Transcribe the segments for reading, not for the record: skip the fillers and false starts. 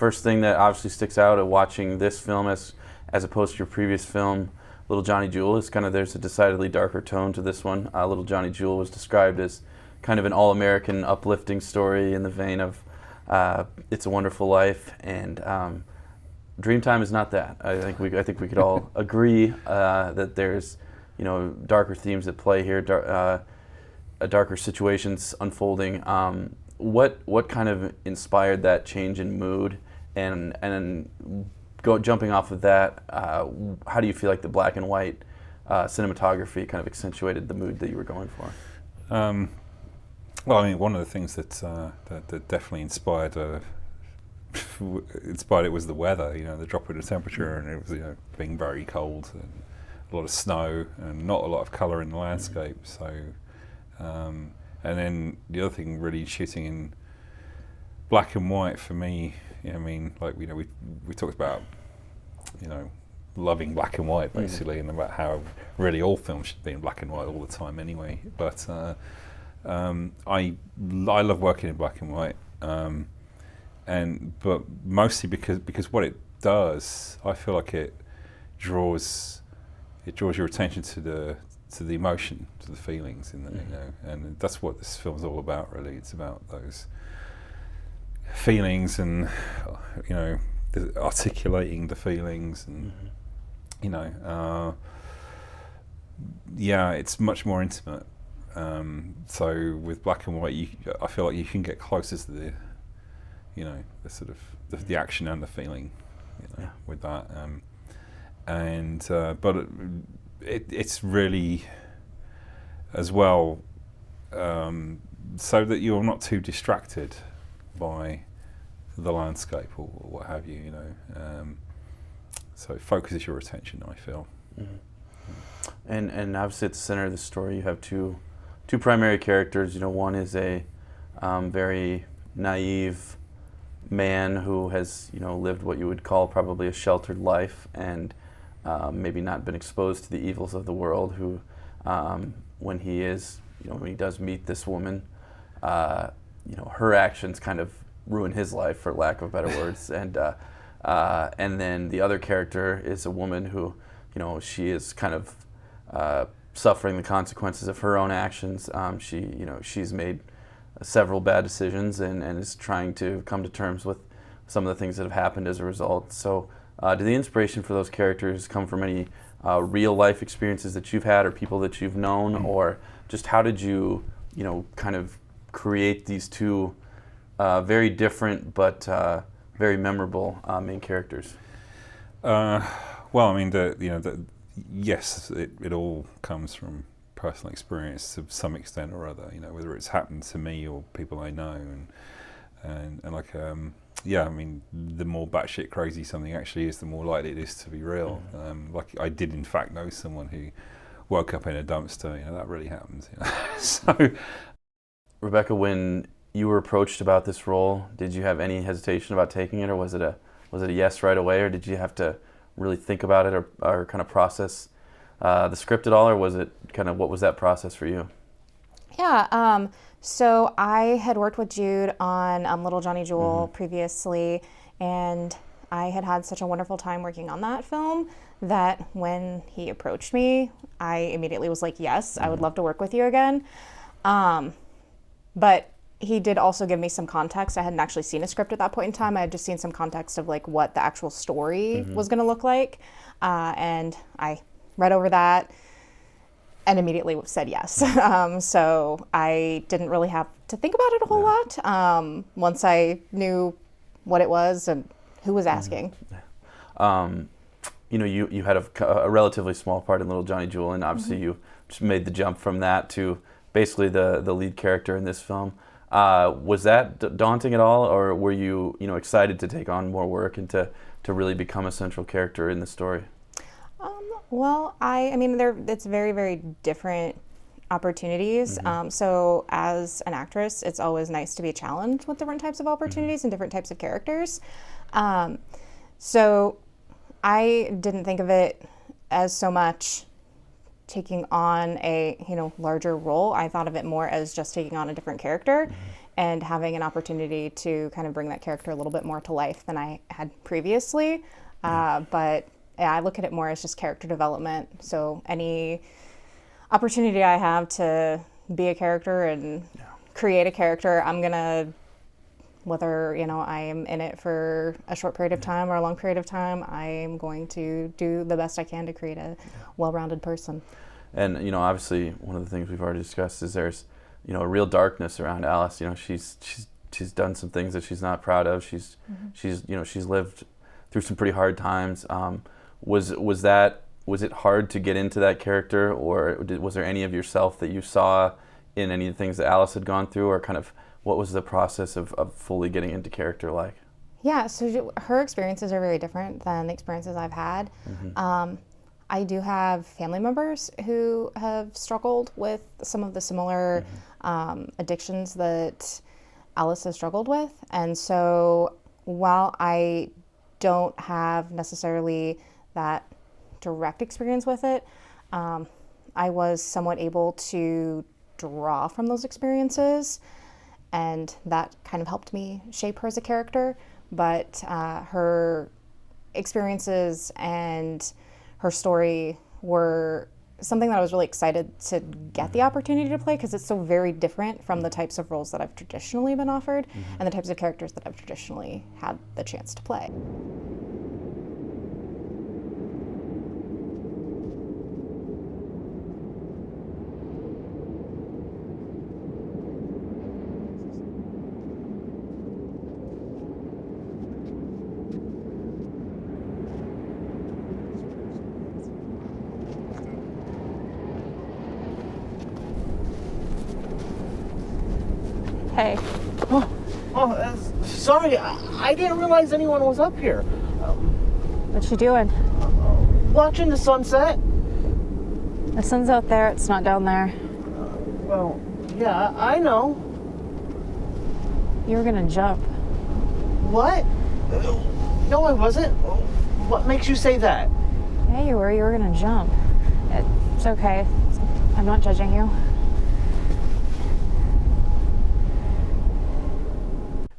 first thing that obviously sticks out at watching this film as opposed to your previous film, Little Johnny Jewel, is kind of there's a decidedly darker tone to this one. Little Johnny Jewel was described as kind of an all-American uplifting story in the vein of It's a Wonderful Life, and Dreamtime is not that. I think we could all agree that there's darker themes at play here, darker situations unfolding. What kind of inspired that change in mood, and jumping off of that, how do you feel like the black and white cinematography kind of accentuated the mood that you were going for? Well, I mean, one of the things that definitely inspired it was the weather. The drop in the temperature, and it was being very cold and a lot of snow and not a lot of colour in the landscape. So, and then the other thing, really shooting in black and white for me. I mean, like we talked about, loving black and white basically, and about how really all films should be in black and white all the time anyway. But I love working in black and white, but mostly because what it does, I feel like it draws your attention to the emotion, to the feelings, and that's what this film's all about. Really, it's about those feelings and articulating the feelings, and it's much more intimate. So with black and white, I feel like you can get closer to the sort of the action and the feeling, with that. But it's really as well, so that you're not too distracted by the landscape or what have you. So it focuses your attention, I feel. And obviously at the center of the story, you have two primary characters. One is a very naive man who has lived what you would call probably a sheltered life, and maybe not been exposed to the evils of the world. Who, when he does meet this woman, her actions kind of ruin his life, for lack of better words. And then the other character is a woman who, she is kind of suffering the consequences of her own actions. She's made several bad decisions and is trying to come to terms with some of the things that have happened as a result. So, did the inspiration for those characters come from any real life experiences that you've had or people that you've known, or just how did you, kind of create these two very different but very memorable main characters? Well, I mean, yes, it all comes from personal experience to some extent or other. Whether it's happened to me or people I know, and like I mean, the more batshit crazy something actually is, the more likely it is to be real. Like I did in fact know someone who woke up in a dumpster. That really happens. So, Rebecca, when you were approached about this role, did you have any hesitation about taking it, or was it a yes right away, or did you have to really think about it or kind of process the script at all, or was it kind of, what was that process for you? Yeah, so I had worked with Jude on Little Johnny Jewel previously, and I had such a wonderful time working on that film that when he approached me, I immediately was like, yes, I would love to work with you again. But he did also give me some context. I hadn't actually seen a script at that point in time. I had just seen some context of like what the actual story was going to look like. And I read over that and immediately said yes. So I didn't really have to think about it a whole lot once I knew what it was and who was asking. You had a relatively small part in Little Johnny Jewel, and obviously you just made the jump from that to basically the lead character in this film. Was that daunting at all, or were you excited to take on more work and to really become a central character in the story? Well, I mean, it's very, very different opportunities. So as an actress, it's always nice to be challenged with different types of opportunities and different types of characters. So I didn't think of it as so much taking on a larger role. I thought of it more as just taking on a different character. and having an opportunity to kind of bring that character a little bit more to life than I had previously. But yeah, I look at it more as just character development. So any opportunity I have to be a character and create a character, I'm gonna, whether I am in it for a short period of time or a long period of time, I am going to do the best I can to create a well-rounded person. And obviously, one of the things we've already discussed is there's a real darkness around Alice. She's done some things that she's not proud of. She's lived through some pretty hard times. Was it hard to get into that character, or was there any of yourself that you saw in any of the things that Alice had gone through, or kind of what was the process of fully getting into character like? Yeah, so her experiences are very different than the experiences I've had. I do have family members who have struggled with some of the similar addictions that Alice has struggled with. And so while I don't have necessarily that direct experience with it, I was somewhat able to draw from those experiences, and that kind of helped me shape her as a character. But her experiences and her story were something that I was really excited to get the opportunity to play, because it's so very different from the types of roles that I've traditionally been offered and the types of characters that I've traditionally had the chance to play. Hey. Sorry, I didn't realize anyone was up here. What you doing? Watching the sunset. The sun's out there, it's not down there. Well, yeah, I know. You were gonna jump. What? No, I wasn't. What makes you say that? Yeah, you were gonna jump. It's okay. I'm not judging you.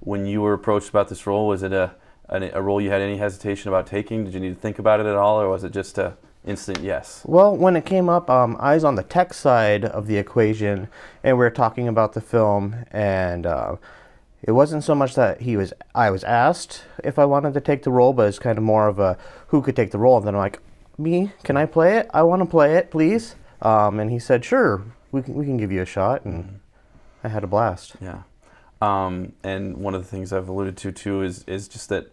When you were approached about this role, was it a role you had any hesitation about taking? Did you need to think about it at all, or was it just a instant yes? Well, when it came up, I was on the tech side of the equation, and we were talking about the film, and it wasn't so much that I was asked if I wanted to take the role, but it's kind of more of a who could take the role, and then I'm like, me? Can I play it? I want to play it, please. And he said, sure, we can give you a shot, and I had a blast. Yeah. And one of the things I've alluded to too is just that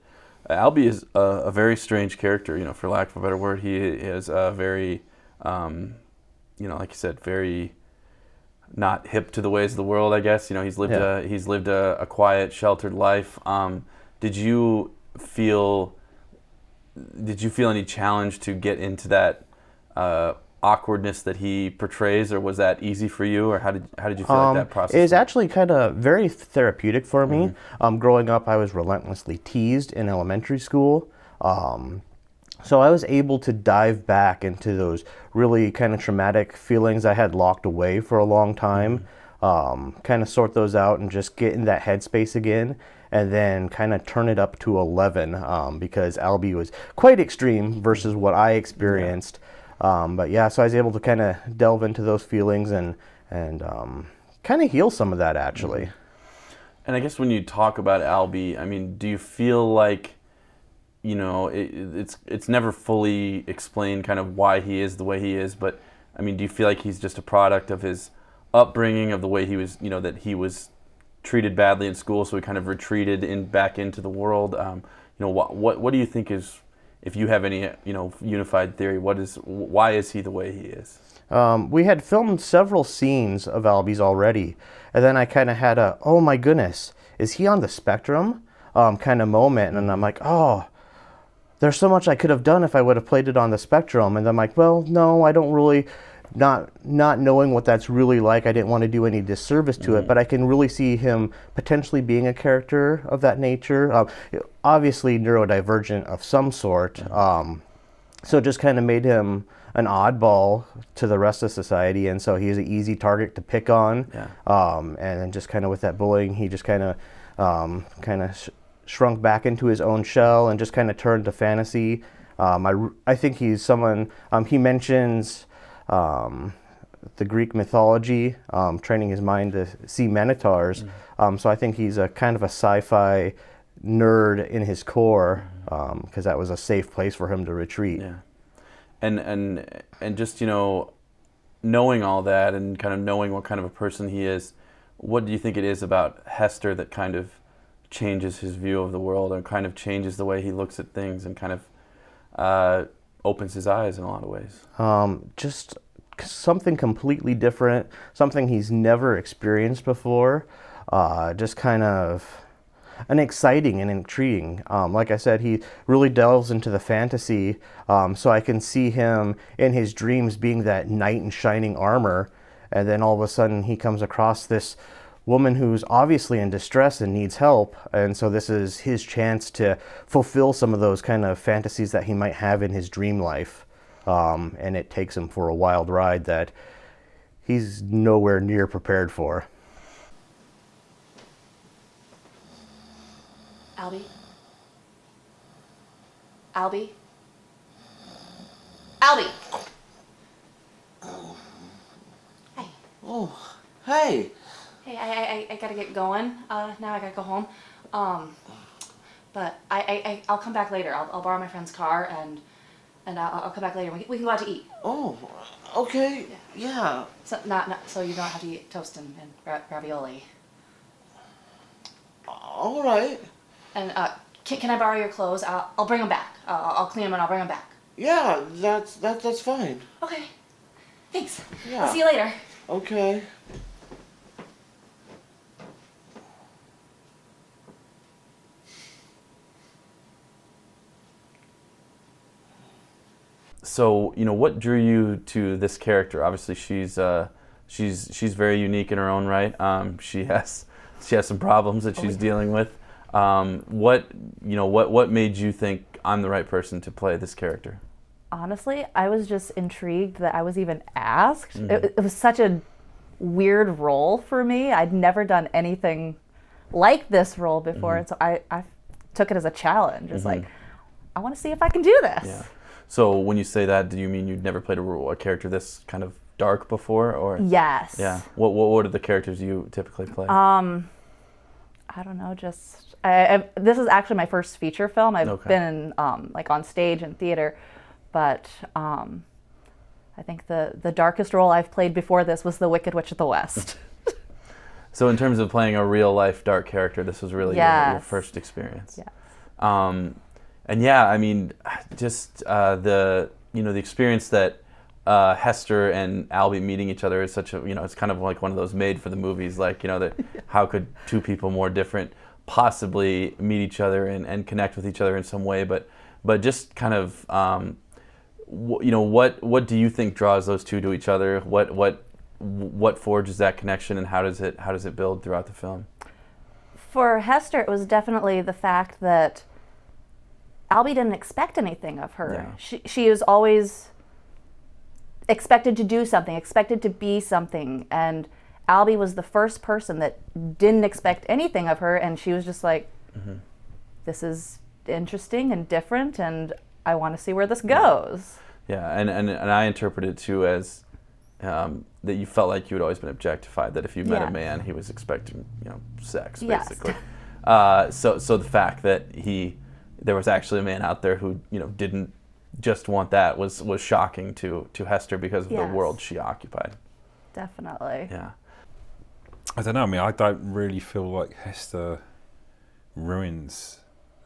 Albie is a very strange character, for lack of a better word. He is a very, like you said, very not hip to the ways of the world, I guess. He's lived a quiet, sheltered life. Did you feel any challenge to get into that awkwardness that he portrays, or was that easy for you, or how did you feel like that process? It was actually kind of very therapeutic for me. Growing up, I was relentlessly teased in elementary school, so I was able to dive back into those really kind of traumatic feelings I had locked away for a long time, kind of sort those out and just get in that headspace again, and then kind of turn it up to 11, because Albie was quite extreme versus what I experienced. But yeah, so I was able to kind of delve into those feelings and kind of heal some of that, actually. And I guess when you talk about Albie, I mean, do you feel like, it's never fully explained kind of why he is the way he is, but I mean, do you feel like he's just a product of his upbringing, of the way he was, that he was treated badly in school, so he kind of retreated back into the world? What do you think is, if you have any, unified theory, why is he the way he is? We had filmed several scenes of Albie's already, and then I kind of had oh my goodness, is he on the spectrum kind of moment, and I'm like, oh, there's so much I could have done if I would have played it on the spectrum, and I'm like, well, no, I don't really, not knowing what that's really like, I didn't want to do any disservice to it, but I can really see him potentially being a character of that nature. Obviously neurodivergent of some sort, so it just kind of made him an oddball to the rest of society, and so he's an easy target to pick on. Yeah. And then just kind of with that bullying, he just kind of shrunk back into his own shell and just kind of turned to fantasy. I think he's someone. He mentions the Greek mythology, training his mind to see minotaurs. So I think he's a kind of a sci-fi nerd in his core, because that was a safe place for him to retreat. Yeah. And just, knowing all that and kind of knowing what kind of a person he is, what do you think it is about Hester that kind of changes his view of the world and kind of changes the way he looks at things and kind of opens his eyes in a lot of ways? Just something completely different, something he's never experienced before, just kind of an exciting and intriguing. Like I said, he really delves into the fantasy, so I can see him in his dreams being that knight in shining armor, and then all of a sudden he comes across this woman who's obviously in distress and needs help, and so this is his chance to fulfill some of those kind of fantasies that he might have in his dream life, and it takes him for a wild ride that he's nowhere near prepared for. Albie? Albie? Albie! Hey. Oh, hey. Hey, I gotta get going. Now I gotta go home. But I'll come back later. I'll borrow my friend's car and I'll come back later. We can go out to eat. Oh, okay. Yeah. So not so you don't have to eat toast and ravioli. All right. And can I borrow your clothes? I'll bring them back. I'll clean them and I'll bring them back. Yeah, that's fine. Okay. Thanks. Yeah. I'll see you later. Okay. So, what drew you to this character? Obviously, she's very unique in her own right. She has some problems that she's dealing with. What made you think I'm the right person to play this character? Honestly, I was just intrigued that I was even asked. It was such a weird role for me. I'd never done anything like this role before, and so I took it as a challenge. It's like, I want to see if I can do this. Yeah. So when you say that, do you mean you'd never played a character this kind of dark before, or? Yes. Yeah. What are the characters you typically play? I don't know, just this is actually my first feature film. I've been on stage and theater, but I think the darkest role I've played before this was the Wicked Witch of the West. So in terms of playing a real life dark character, this was really your first experience. Yeah. And yeah, I mean, just the experience that Hester and Albie meeting each other is such a, it's kind of like one of those made for the movies, like, that how could two people more different possibly meet each other and connect with each other in some way, but just kind of, what do you think draws those two to each other? What forges that connection, and how does it build throughout the film? For Hester, it was definitely the fact that Albie didn't expect anything of her. Yeah. She is always expected to do something, expected to be something, and Albie was the first person that didn't expect anything of her, and she was just like, this is interesting and different, and I want to see where this goes. Yeah, and I interpret it too as that you felt like you had always been objectified, that if you met a man, he was expecting, sex, basically. Yes. So the fact that there was actually a man out there who, didn't just want that was shocking to Hester because of the world she occupied. Definitely. Yeah. I don't know. I mean, I don't really feel like Hester ruins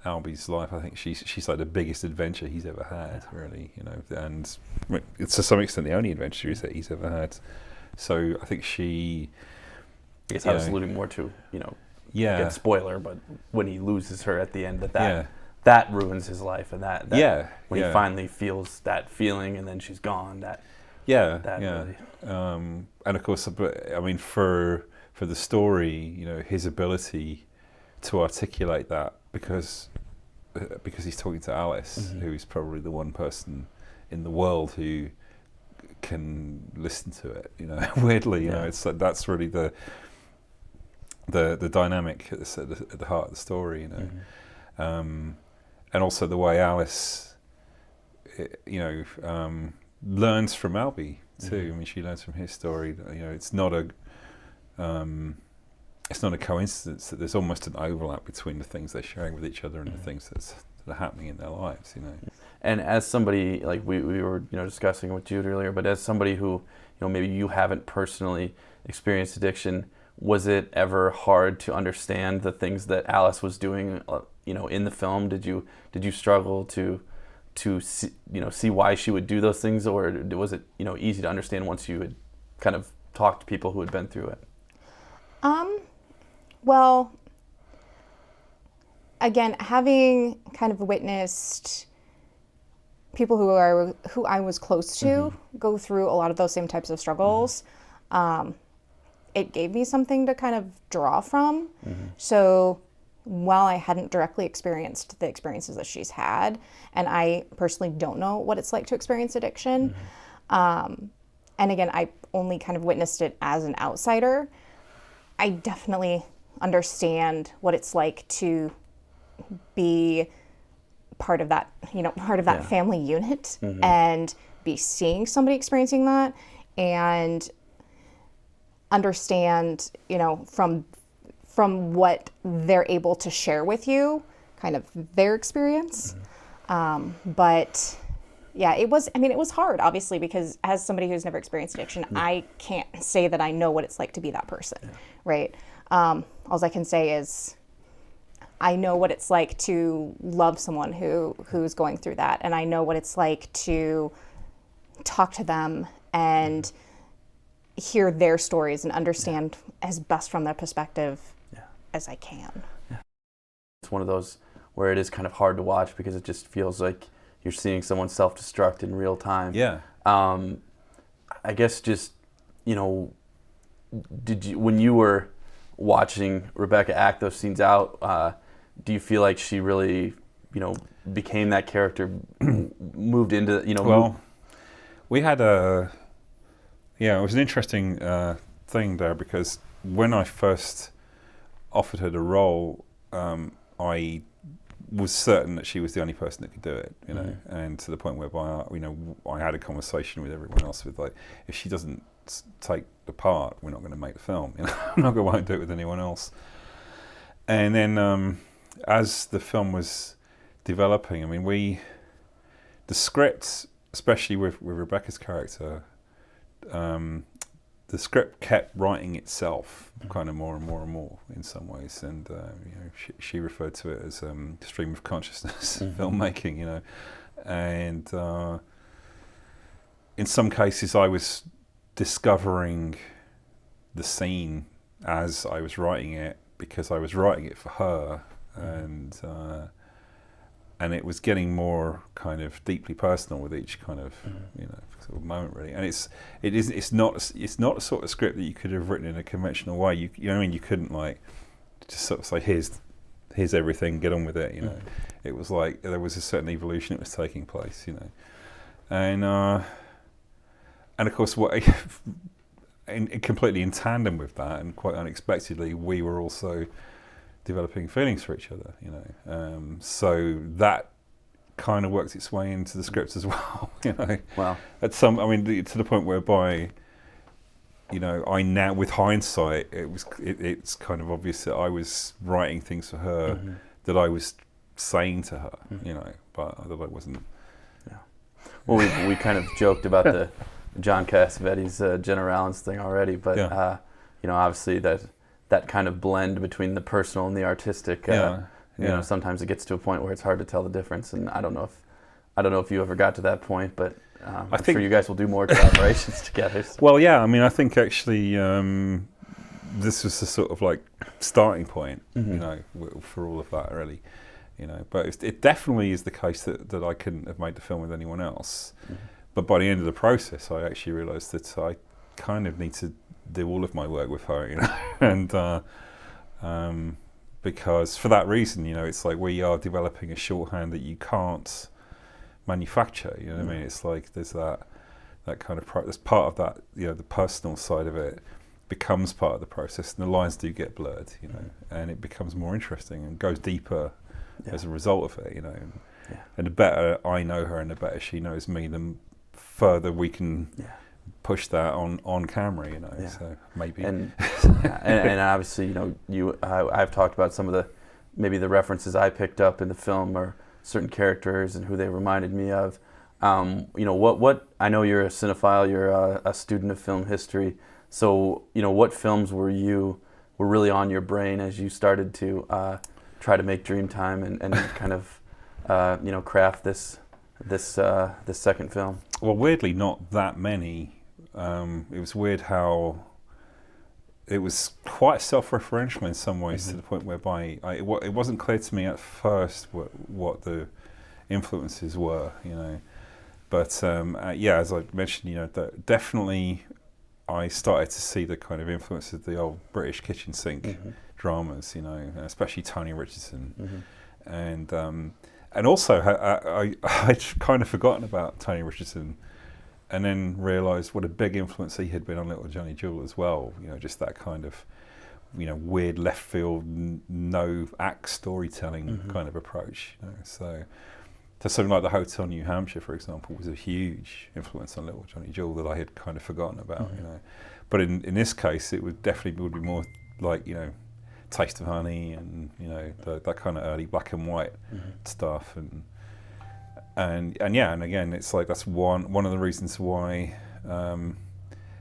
Albie's life. I think she's like the biggest adventure he's ever had, really, and it's to some extent the only adventure that he's ever had. So I think she... I guess I was alluding more to, again, spoiler, but when he loses her at the end, that ruins his life, and that when he finally feels that feeling, and then she's gone. Really. And of course, but I mean, for the story, his ability to articulate that, because he's talking to Alice, who's probably the one person in the world who can listen to it. You know, weirdly, you know, it's like that's really the dynamic at the heart of the story. You know, and also the way Alice, learns from Albie too. I mean, she learns from his story. You know, it's not a coincidence that there's almost an overlap between the things they're sharing with each other and the things that are happening in their lives. You know. And as somebody, like we were discussing with Jude earlier, but as somebody who maybe you haven't personally experienced addiction, was it ever hard to understand the things that Alice was doing in the film? Did you struggle to see why she would do those things, or was it easy to understand once you had kind of talked to people who had been through it? Well, again, having kind of witnessed people who I was close to go through a lot of those same types of struggles, it gave me something to kind of draw from. So while I hadn't directly experienced the experiences that she's had, and I personally don't know what it's like to experience addiction, and again, I only kind of witnessed it as an outsider, I definitely understand what it's like to be part of that, family unit, and be seeing somebody experiencing that, and understand, from what they're able to share with you, kind of their experience. But yeah, it was hard, obviously, because as somebody who's never experienced addiction, I can't say that I know what it's like to be that person, right? All I can say is I know what it's like to love someone who's going through that, and I know what it's like to talk to them and hear their stories and understand as best from their perspective as I can. It's one of those where it is kind of hard to watch because it just feels like you're seeing someone self-destruct in real time. Yeah. I guess just, did you, when you were watching Rebecca act those scenes out, do you feel like she really, became that character, moved into, Well, we had it was an interesting thing there, because when I first offered her the role, I was certain that she was the only person that could do it, and to the point whereby, I had a conversation with everyone else with, like, if she doesn't take the part, we're not going to make the film. I'm not going to do it with anyone else. And then as the film was developing, the script, especially with Rebecca's character, the script kept writing itself kind of more and more and more in some ways, and she referred to it as stream of consciousness filmmaking, and in some cases I was discovering the scene as I was writing it, because I was writing it for her, and it was getting more kind of deeply personal with each kind of sort of moment, really. And it's not a sort of script that you could have written in a conventional way. You couldn't like just sort of say here's everything, get on with it. It was like there was a certain evolution that was taking place. And of course completely in tandem with that, and quite unexpectedly, we were also developing feelings for each other, so that kind of works its way into the scripts as well, Wow. To the point whereby, I now, with hindsight, it's kind of obvious that I was writing things for her that I was saying to her, but that I wasn't. Yeah. Well, we kind of joked about the John Cassavetes Jenna Rollins thing already, but obviously that kind of blend between the personal and the artistic, sometimes it gets to a point where it's hard to tell the difference, and I don't know if you ever got to that point, but I'm sure you guys will do more collaborations together. So. Well, yeah, I think actually this was the sort of like starting point, for all of that, really, but it definitely is the case that I couldn't have made the film with anyone else. But by the end of the process, I actually realised that I kind of need to do all of my work with her, and because for that reason, it's like we are developing a shorthand that you can't manufacture. It's like there's that kind of that's part of that, you know, the personal side of it becomes part of the process, and the lines do get blurred, you know, and it becomes more interesting and goes deeper as a result of it, you know. And the better I know her and the better she knows me, the further we can push that on camera, you know. So maybe and obviously, you know, I've talked about some of maybe the references I picked up in the film, or certain characters and who they reminded me of. You know, what I know you're a cinephile, you're a student of film history. So, you know, what films were really on your brain as you started to try to make Dreamtime and kind of you know, craft this second film? Well, weirdly, not that many. It was weird how it was quite self-referential in some ways, to the point whereby it wasn't clear to me at first what the influences were, you know. But yeah, as I mentioned, you know, definitely I started to see the kind of influence of the old British kitchen sink dramas, you know, especially Tony Richardson, and also I'd kind of forgotten about Tony Richardson, and then realised what a big influence he had been on Little Johnny Jewel as well. You know, just that kind of, you know, weird left field, no act storytelling kind of approach. You know, so something like The Hotel New Hampshire, for example, was a huge influence on Little Johnny Jewel that I had kind of forgotten about. You know, but in this case, it would definitely be more like, you know, Taste of Honey, and, you know, that kind of early black and white stuff, and yeah, and again, it's like that's one of the reasons why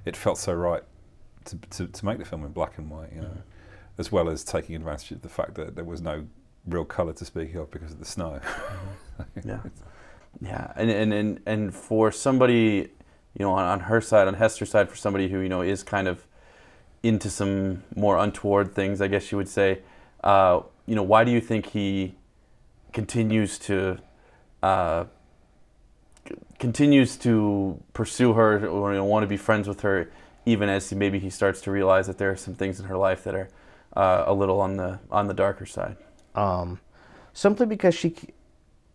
it felt so right to make the film in black and white, you know, as well as taking advantage of the fact that there was no real colour to speak of because of the snow. And for somebody, you know, on her side, on Hester's side, for somebody who, you know, is kind of into some more untoward things, I guess you would say, you know, why do you think he continues to pursue her, or, you know, want to be friends with her, even as maybe he starts to realize that there are some things in her life that are a little on the darker side? Simply because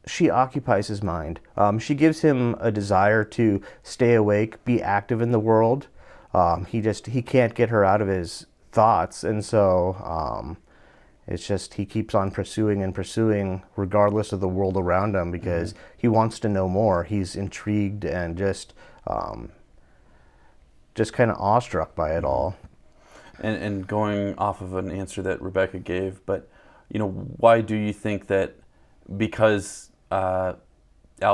she occupies his mind. She gives him a desire to stay awake, be active in the world. He can't get her out of his thoughts, and so it's just he keeps on pursuing and pursuing regardless of the world around him, because he wants to know more. He's intrigued and just kind of awestruck by it all. And going off of an answer that Rebecca gave, but, you know, why do you think that, because Albie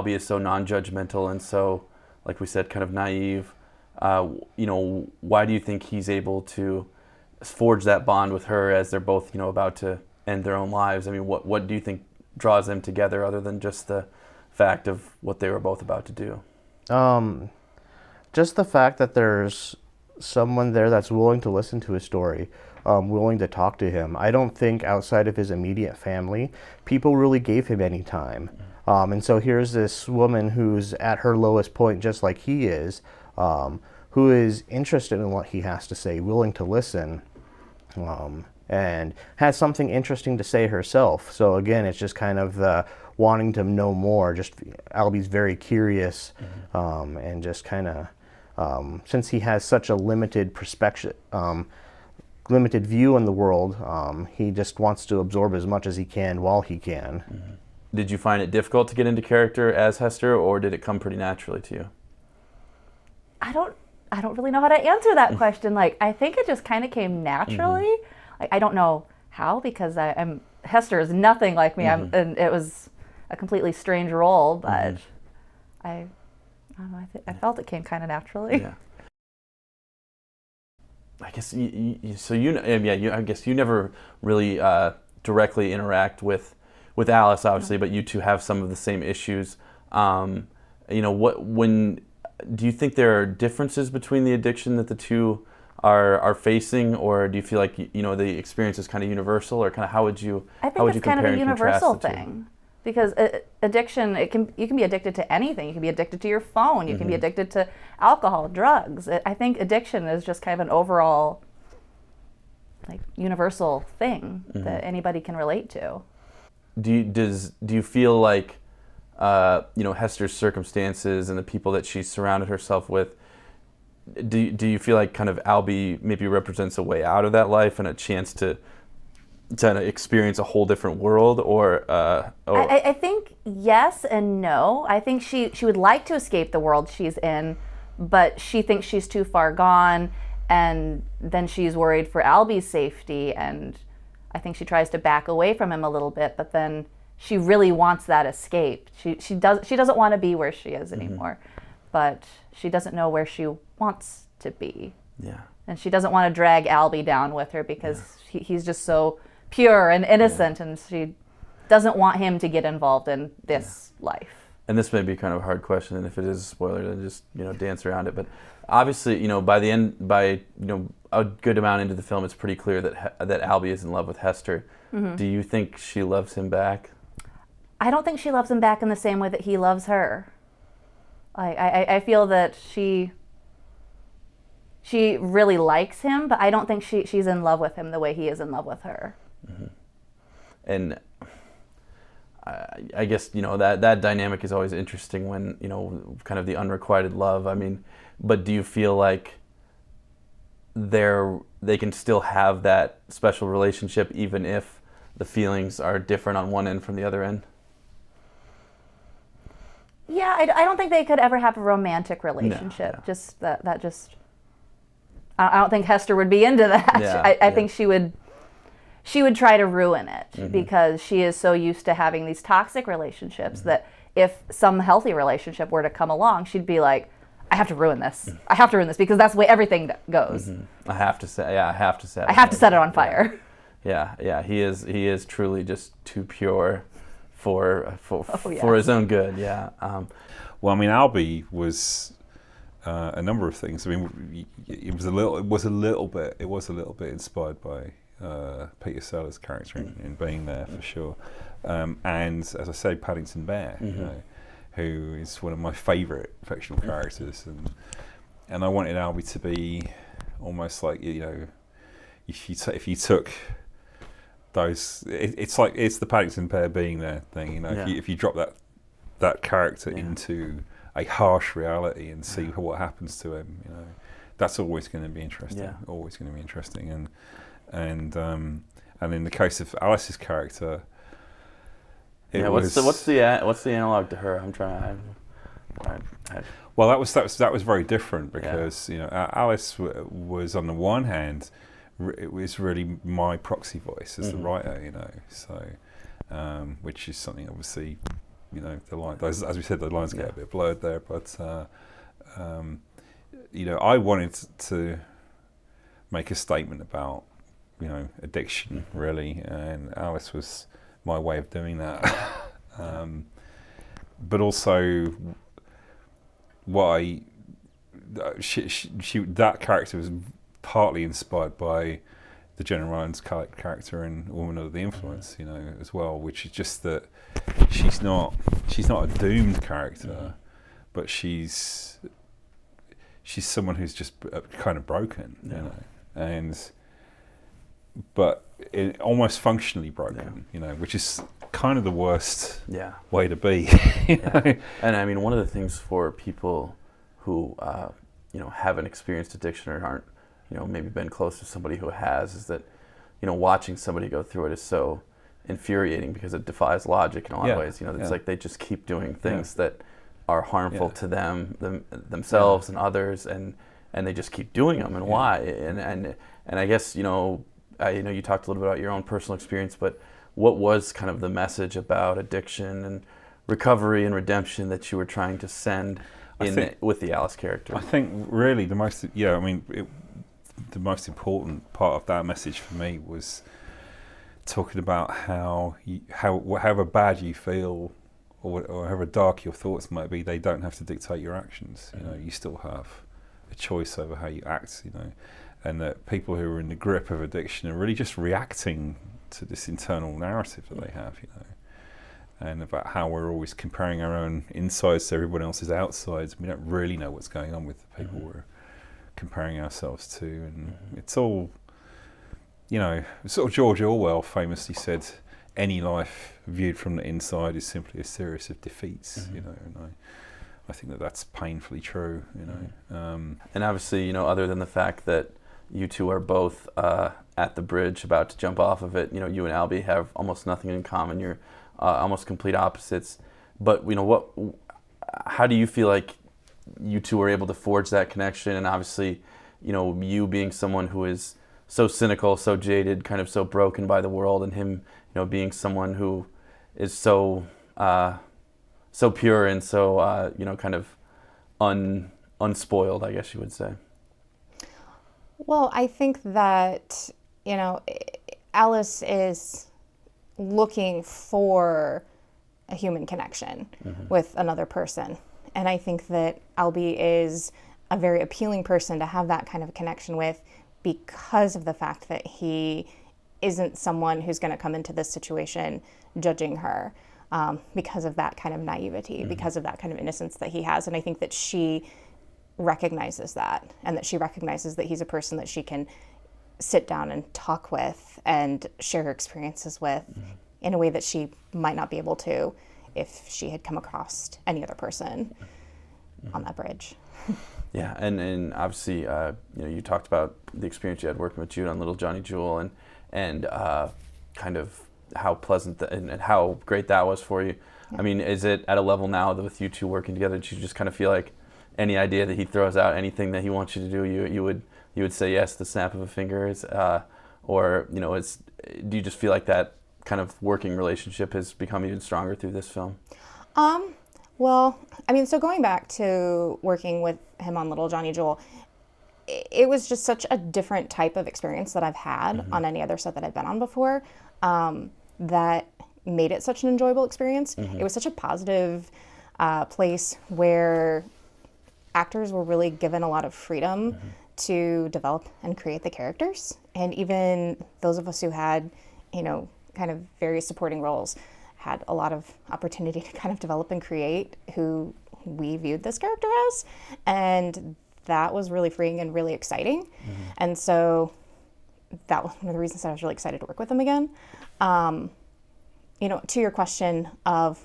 is so non-judgmental and so, like we said, kind of naive, you know, why do you think he's able to forge that bond with her as they're both, you know, about to end their own lives? I mean, what do you think draws them together, other than just the fact of what they were both about to do? Just the fact that there's someone there that's willing to listen to his story, willing to talk to him. I don't think outside of his immediate family, people really gave him any time. And so here's this woman who's at her lowest point, just like he is, who is interested in what he has to say, willing to listen, and has something interesting to say herself. So again, it's just kind of the wanting to know more. Just Albie's very curious, and just kind of, since he has such a limited perspective, limited view on the world, he just wants to absorb as much as he can while he can. Did you find it difficult to get into character as Hester, or did it come pretty naturally to you? I don't really know how to answer that question. Like, I think it just kind of came naturally. Like, I don't know how, because Hester is nothing like me. And it was a completely strange role, but I don't know. I felt it came kind of naturally. Yeah. I guess I guess you never really directly interact with Alice, obviously, but you two have some of the same issues. You know, do you think there are differences between the addiction that the two are facing, or do you feel like, you know, the experience is kind of universal, or kind of how would you? I think it's kind of a universal thing, because addiction, you can be addicted to anything. You can be addicted to your phone. You can be addicted to alcohol, drugs. I think addiction is just kind of an overall, like, universal thing that anybody can relate to. Do you feel like Hester's circumstances and the people that she's surrounded herself with, do you feel like kind of Albie maybe represents a way out of that life and a chance to experience a whole different world, or I think yes and no. I think she would like to escape the world she's in, but she thinks she's too far gone, and then she's worried for Albie's safety, and I think she tries to back away from him a little bit, but then she really wants that escape. She doesn't want to be where she is anymore, but she doesn't know where she wants to be. Yeah. And she doesn't want to drag Albie down with her because he's just so pure and innocent, and she doesn't want him to get involved in this life. And this may be kind of a hard question, and if it is a spoiler, then just dance around it. But obviously, by the end, a good amount into the film, it's pretty clear that Albie is in love with Hester. Mm-hmm. Do you think she loves him back? I don't think she loves him back in the same way that he loves her. I feel that she really likes him, but I don't think she's in love with him the way he is in love with her. Mm-hmm. And I guess that dynamic is always interesting when kind of the unrequited love. I mean, but do you feel like they can still have that special relationship even if the feelings are different on one end from the other end? Yeah, I don't think they could ever have a romantic relationship. No. Just that I don't think Hester would be into that. Yeah, I think she would try to ruin it because she is so used to having these toxic relationships that if some healthy relationship were to come along, she'd be like, I have to ruin this. I have to ruin this because that's the way everything goes. I have to set it on fire. Yeah. He is truly just too pure for yes. his own good. Yeah. Well, I mean, Albie was a number of things. I mean, it was a little bit inspired by Peter Sellers' character in Being There, for sure. And as I say, Paddington Bear, who is one of my favourite fictional characters, and I wanted Albie to be almost like if you took those, it's the Paddington Bear Being There thing, if you drop that character into a harsh reality and see what happens to him, that's always going to be interesting. Yeah. Always going to be interesting, and in the case of Alice's character, what's the analog to her? I'm trying. Well, that was very different because Alice was on the one hand, it was really my proxy voice as the writer, so which is something obviously. The line, as we said, the lines get a bit blurred there, but I wanted to make a statement about addiction, really, and Alice was my way of doing that. But also, that character was partly inspired by the Jenna Ryan's character in Woman Under the Influence, as well, which is just that she's not a doomed character, but she's someone who's just kind of broken, but almost functionally broken, which is kind of the worst way to be. And I mean, one of the things for people who haven't experienced addiction or aren't maybe been close to somebody who has, is that watching somebody go through it is so infuriating because it defies logic in a lot of ways. It's like they just keep doing things that are harmful to themselves and others, and they just keep doing them. And why? And I guess you talked a little bit about your own personal experience, but what was kind of the message about addiction and recovery and redemption that you were trying to send with the Alice character? I think really the most the most important part of that message for me was talking about however bad you feel or however dark your thoughts might be, they don't have to dictate your actions. You still have a choice over how you act. And that people who are in the grip of addiction are really just reacting to this internal narrative that they have. And about how we're always comparing our own insides to everyone else's outsides. We don't really know what's going on with the people we're comparing ourselves to, and it's all, sort of George Orwell famously said, any life viewed from the inside is simply a series of defeats. Mm-hmm. You know, and I think that that's painfully true. You know, And obviously, you know, other than the fact that you two are both at the bridge about to jump off of it, you know, you and Albie have almost nothing in common. You're almost complete opposites. But, you know, how do you feel like you two were able to forge that connection? And obviously, you know, you being someone who is so cynical, so jaded, kind of so broken by the world, and him, you know, being someone who is so so pure and so you know, kind of unspoiled, I guess you would say. Well, I think that, you know, Alice is looking for a human connection with another person. And I think that Albie is a very appealing person to have that kind of connection with, because of the fact that he isn't someone who's going to come into this situation judging her, because of that kind of naivety, because of that kind of innocence that he has. And I think that she recognizes that, and that she recognizes that he's a person that she can sit down and talk with and share her experiences with in a way that she might not be able to if she had come across any other person on that bridge. Yeah, and obviously, you know, you talked about the experience you had working with Jude on Little Johnny Jewel, and kind of how pleasant and how great that was for you. Yeah. I mean, is it at a level now that with you two working together, that you just kind of feel like any idea that he throws out, anything that he wants you to do, you would say yes, the snap of a finger, or, you know, do you just feel like that kind of working relationship has become even stronger through this film? Well, I mean, so going back to working with him on Little Johnny Jewel, it was just such a different type of experience that I've had on any other set that I've been on before, that made it such an enjoyable experience. It was such a positive place where actors were really given a lot of freedom to develop and create the characters. And even those of us who had, you know, kind of various supporting roles had a lot of opportunity to kind of develop and create who we viewed this character as. And that was really freeing and really exciting. And so that was one of the reasons that I was really excited to work with him again. You know, to your question of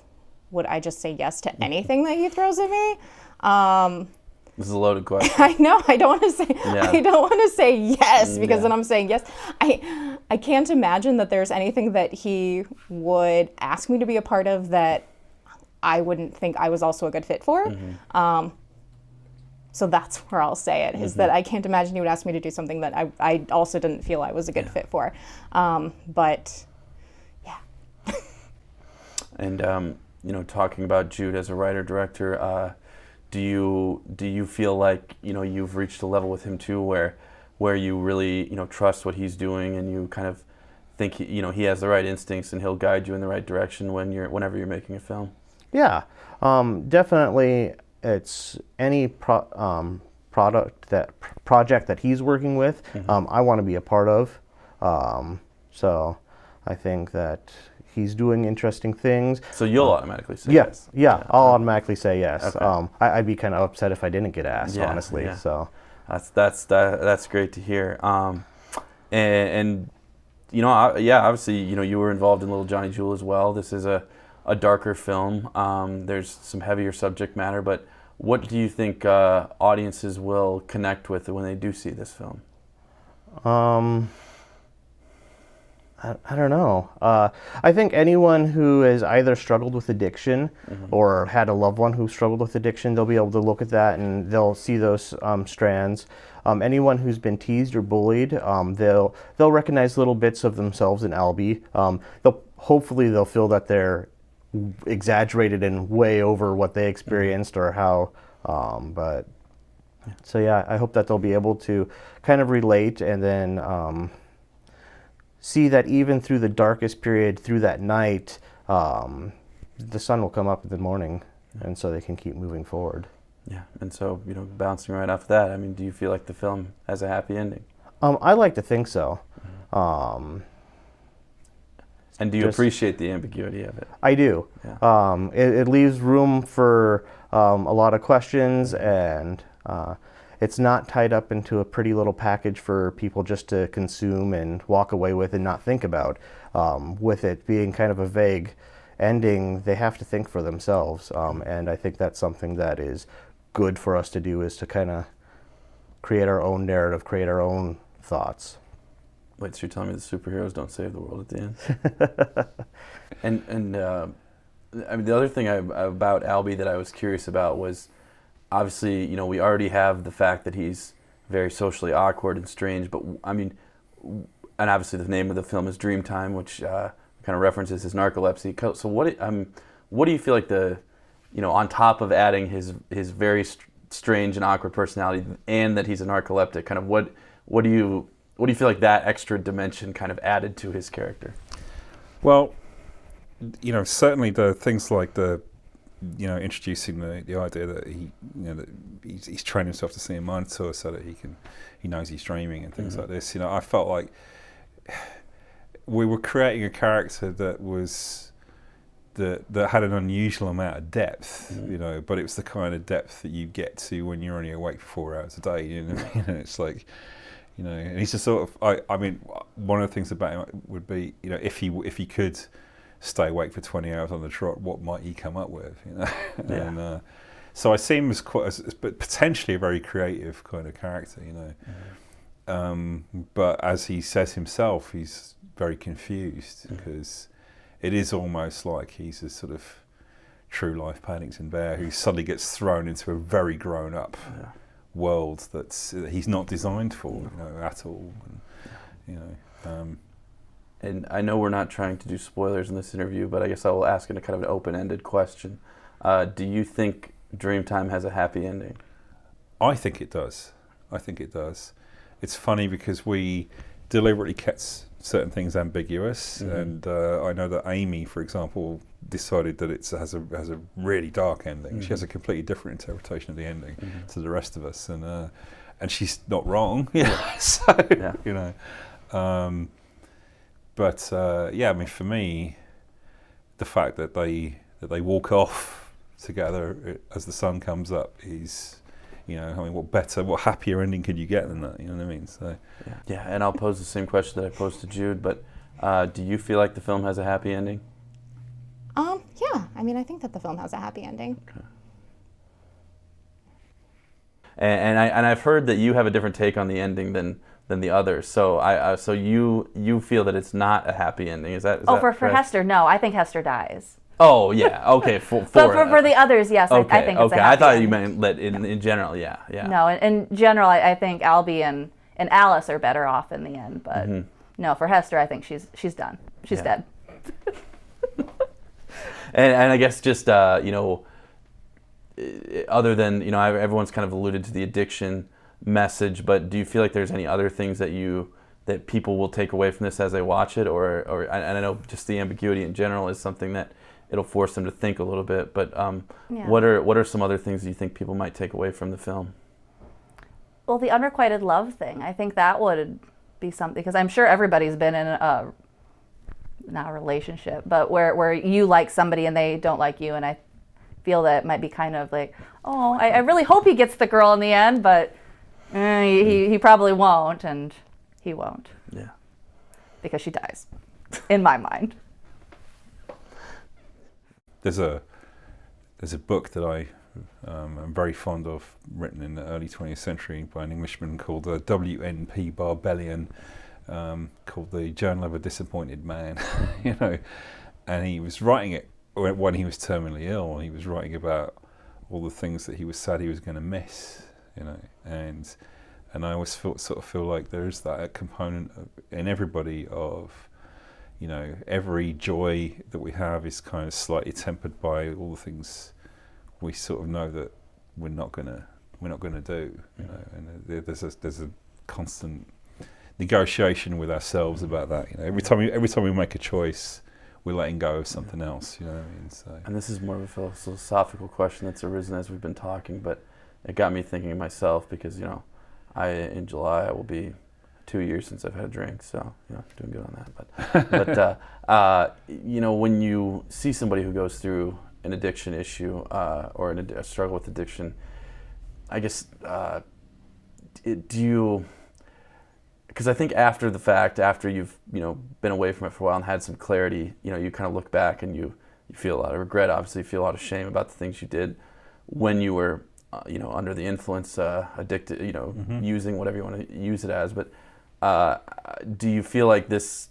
would I just say yes to anything that he throws at me? This is a loaded question. I know. I don't want to say. Yeah. I don't want to say yes, because then I'm saying yes. I can't imagine that there's anything that he would ask me to be a part of that I wouldn't think I was also a good fit for. So that's where I'll say it, is that I can't imagine he would ask me to do something that I also didn't feel I was a good fit for. But yeah. And you know, talking about Jude as a writer director, do you feel like, you know, you've reached a level with him too where you really, you know, trust what he's doing, and you kind of think he has the right instincts and he'll guide you in the right direction whenever you're making a film? Yeah, definitely. It's any project that he's working with, I want to be a part of. So I think that he's doing interesting things. So you'll automatically say yes? Yeah, I'll automatically say yes. Okay. I'd be kind of upset if I didn't get asked, honestly. Yeah. So that's great to hear. And you know, obviously, you know, you were involved in Little Johnny Jewel as well. This is a darker film. There's some heavier subject matter, but what do you think audiences will connect with when they do see this film? I don't know. I think anyone who has either struggled with addiction or had a loved one who struggled with addiction, they'll be able to look at that and they'll see those strands. Anyone who's been teased or bullied, they'll recognize little bits of themselves in Albie. Hopefully they'll feel that they're exaggerated and way over what they experienced or how. So yeah, I hope that they'll be able to kind of relate, and then see that even through the darkest period, through that night, the sun will come up in the morning, and so they can keep moving forward. Yeah, and so, you know, bouncing right off that, I mean, do you feel like the film has a happy ending? I like to think so. And do you appreciate the ambiguity of it? I do. Yeah. It leaves room for a lot of questions, and it's not tied up into a pretty little package for people just to consume and walk away with and not think about. With it being kind of a vague ending, they have to think for themselves, and I think that's something that is good for us to do, is to kind of create our own narrative, create our own thoughts. Wait, so you're telling me the superheroes don't save the world at the end? and I mean, the other thing about Albie that I was curious about was, obviously, you know, we already have the fact that he's very socially awkward and strange, but I mean, and obviously the name of the film is Dreamtime, which kind of references his narcolepsy. So what do you feel like on top of adding his very strange and awkward personality and that he's a narcoleptic, kind of what do you feel like that extra dimension kind of added to his character? Well, you know, certainly the things like introducing the idea that he's trained himself to see a monitor so that he knows he's dreaming and things like this. You know, I felt like we were creating a character that had an unusual amount of depth, you know, but it was the kind of depth that you get to when you're only awake for 4 hours a day. You know, it's like, you know, and he's just sort of. I mean, one of the things about him would be, you know, if he could stay awake for 20 hours on the trot, what might he come up with? You know, Yeah. and so I see him as but potentially a very creative kind of character. You know, but as he says himself, he's very confused because it is almost like he's a sort of true life Paddington Bear who suddenly gets thrown into a very grown up world that he's not designed for, you know, at all. And, you know, and I know we're not trying to do spoilers in this interview, but I guess I will ask in a kind of an open-ended question. Do you think Dreamtime has a happy ending? I think it does. It's funny because we deliberately kept certain things ambiguous, and I know that Amy, for example, decided that it has a really dark ending. She has a completely different interpretation of the ending to the rest of us, and she's not wrong. So you know, but I mean, for me, the fact that they walk off together as the sun comes up is, you know, I mean, what happier ending could you get than that? You know what I mean? So yeah, and I'll pose the same question that I posed to Jude, but do you feel like the film has a happy ending? Yeah, I mean, I think that the film has a happy ending. Okay. And I've heard that you have a different take on the ending than the others. So so you feel that it's not a happy ending. Is that for correct? Hester, no. I think Hester dies. Oh yeah, okay. For the others, yes, okay, I think it's a happy I thought ending. you meant that in general, yeah. No, in general, I think Albie and Alice are better off in the end. But no, for Hester, I think she's done. She's dead. And I guess just you know, other than, you know, everyone's kind of alluded to the addiction message, but do you feel like there's any other things that people will take away from this as they watch it, or and I know just the ambiguity in general is something that it'll force them to think a little bit, but what are some other things you think people might take away from the film? Well, the unrequited love thing, I think that would be something, because I'm sure everybody's been in not a relationship, but where you like somebody and they don't like you, and I feel that it might be kind of like, oh, I really hope he gets the girl in the end, but he probably won't, and he won't. Yeah. Because she dies, in my mind. There's a book that I'm very fond of, written in the early 20th century by an Englishman called W.N.P. Barbellion, called The Journal of a Disappointed Man. You know, and he was writing it when he was terminally ill, and he was writing about all the things that he was sad he was going to miss. You know, and I always sort of feel like there is that component in everybody of, you know, every joy that we have is kind of slightly tempered by all the things we sort of know that we're not gonna do. You know, and there's a constant negotiation with ourselves about that. You know, every time we make a choice, we're letting go of something else. You know what I mean? So. And this is more of a philosophical question that's arisen as we've been talking, but it got me thinking of myself because, you know, in July I will be 2 years since I've had a drink, so, you know, doing good on that. But you know, when you see somebody who goes through an addiction issue or a struggle with addiction, I guess do you? Because I think after the fact, after you've been away from it for a while and had some clarity, you kind of look back and you feel a lot of regret. Obviously, you feel a lot of shame about the things you did when you were under the influence, addicted, using whatever you want to use it as. But do you feel like this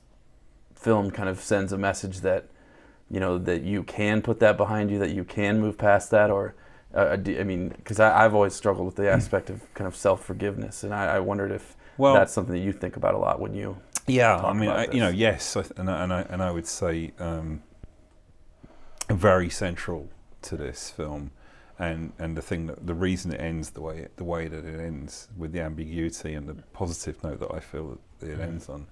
film kind of sends a message that that you can put that behind you, that you can move past that, or because I've always struggled with the aspect of kind of self-forgiveness, and I wondered if that's something that you think about a lot when you talk about this. Yes, and I would say very central to this film, and the reason it ends the way that it ends, with the ambiguity and the positive note that I feel that it ends on,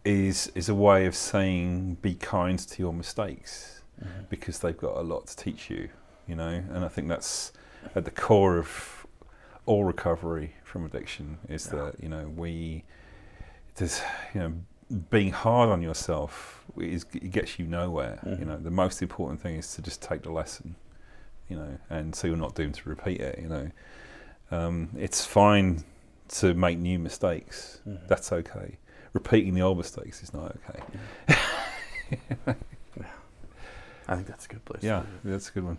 is a way of saying, be kind to your mistakes, because they've got a lot to teach you, and I think that's at the core of all recovery from addiction, is that being hard on yourself it gets you nowhere. The most important thing is to just take the lesson, and so you're not doomed to repeat it. It's fine to make new mistakes. That's okay. Repeating the old mistakes is not okay. I think that's a good place. Yeah, that's a good one.